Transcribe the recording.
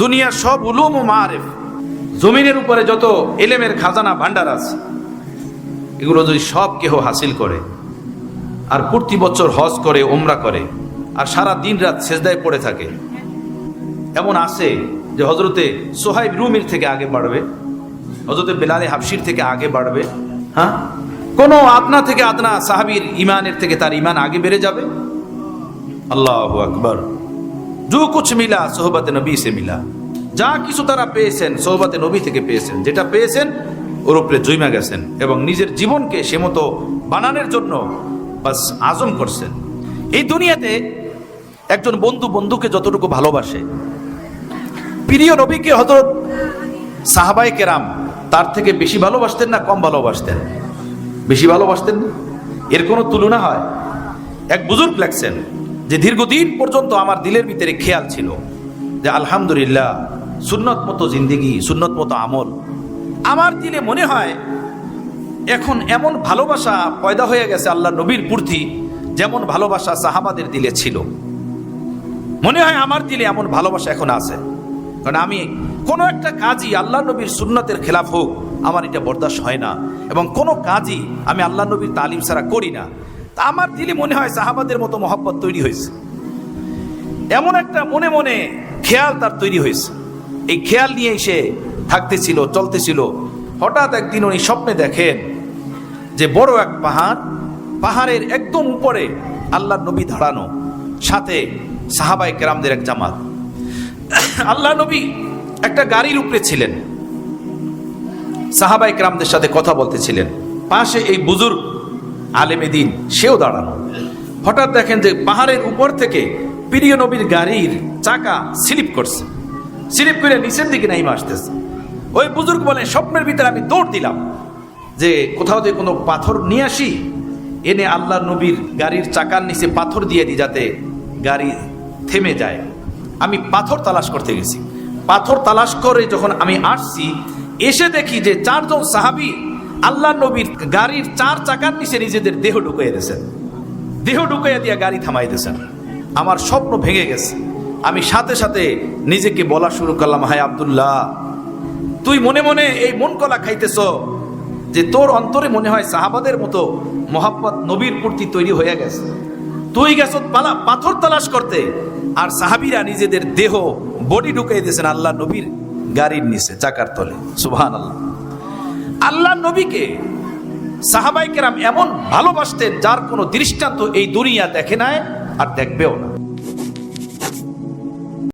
দুনিয়ার সব উলুম ও মাআরিফ, জমিনের উপরে যত ইলমের খাজানা ভান্ডার আছে, এগুলো যদি সব কেহ হাসিল করে আর প্রতি বছর হজ করে, উমরা করে, আর সারা দিন রাত সেজদায় পড়ে থাকে, এমন আছে যে হজরতে সোহাইব রুমির থেকে আগে বাড়বে, হজরতে বেলালে হাবশির থেকে আগে বাড়বে। হ্যাঁ, কোনো আপনা থেকে আদনা সাহাবীর ইমানের থেকে তার ইমান আগে বেড়ে যাবে। আল্লাহু আকবার। जो कुछ मिला सोहबत नबी से मिला, যা কিছু তারা পেয়েছেন সোহবতে নবী থেকে পেয়েছেন, যেটা পেয়েছেন ওর উপরে জৈমা গেছেন এবং নিজের জীবনকে সে মতো বানানোর জন্য বাস আজম করছেন। এই দুনিয়াতে একজন বন্ধু বন্ধুকে যতটুকু ভালোবাসে, প্রিয় নবীকে হযরত সাহাবায়ে কেরাম তার থেকে বেশি ভালোবাসতেন না কম ভালোবাসতেন? বেশি ভালোবাসতেন না? এর কোনো তুলনা হয়? এক বুজুর্গ লেখছেন যে দীর্ঘদিন পর্যন্ত আমার দিলের ভিতরে খেয়াল ছিল যে আলহামদুলিল্লাহ সুন্নত মতো জিন্দেগি, সুন্নত মতো আমল। আমার দিলে মনে হয় এখন এমন ভালোবাসা পয়দা হয়ে গেছে আল্লাহ নবীর প্রতি, যেমন ভালোবাসা সাহাবাদের দিলে ছিল। মনে হয় আমার দিলে এমন ভালোবাসা এখন আছে, কারণ আমি কোনো একটা কাজই আল্লাহ নবীর সুন্নতের খেলাফ হোক আমার এটা বরদাস্ত হয় না, এবং কোনো কাজই আমি আল্লাহ নবীর তালিম ছাড়া করি না। তা আমার দিলে মনে হয় সাহাবাদের মতো মহব্বত তৈরি হয়েছে, এমন একটা মনে মনে খেয়াল তার তৈরি হয়েছে। এই খেয়াল নিয়ে সে থাকতেছিল, চলতেছিল। হঠাৎ একদিন উনি স্বপ্নে দেখেন যে বড় এক পাহাড়, পাহাড়ের একদম উপরে আল্লাহ নবী দাঁড়ানো, সাথে সাহাবায়ে কেরামদের এক জামাত। আল্লাহ নবী একটা গাড়ির উপরে ছিলেন, সাহাবায়ে কেরামদের সাথে কথা বলতেছিলেন। পাশে এই বুজুর্গ আলেমে দিন সেও দাঁড়ানো। হঠাৎ দেখেন যে পাহাড়ের উপর থেকে প্রিয় নবীর গাড়ির চাকা স্লিপ করছে, স্লিপ করে নিচের দিকে নাইমা আসতেছে। ওই বুজুর্গ বলেন, স্বপ্নের ভিতরে আমি দৌড় দিলাম যে কোথাও যে কোনো পাথর নিয়ে আসি, এনে আল্লাহ নবীর গাড়ির চাকার নিচে পাথর দিয়ে দিই যাতে গাড়ি থেমে যায়। আমি পাথর তালাশ করতে গেছি। পাথর তালাশ করে যখন আমি আসছি, এসে দেখি যে চারজন সাহাবী আল্লাহ নবীর গাড়ির চার চাকার নিচে নিজেদের দেহ ঢুকিয়ে দিয়েছেন, দেহ ঢুকিয়ে দিয়ে গাড়ি থামাই দিয়েছেন। আমার স্বপ্ন ভেঙে গেছে। আমি সাথে সাথে নিজেকে বলা শুরু করলাম, হায় আব্দুল্লাহ, তুই মনে মনে এই মন কলা খাইতেছ যে তোর অন্তরে মনে হয় সাহাবাদের মতো মোহাব্বত নবীর প্রতি তৈরি হয়ে গেছে। তুই গেছ পাথর তালাশ করতে, আর সাহাবীরা নিজেদের দেহ বডি ঢুকিয়ে দিয়েছেন আল্লাহ নবীর গাড়ির নিচে চাকার তলে। সুবহানাল্লাহ। আল্লাহ নবীকে সাহাবায়ে কেরাম এমন ভালোবাসতেন যার কোনো দৃষ্টান্ত এই দুনিয়া দেখে নাই আর দেখবেও না।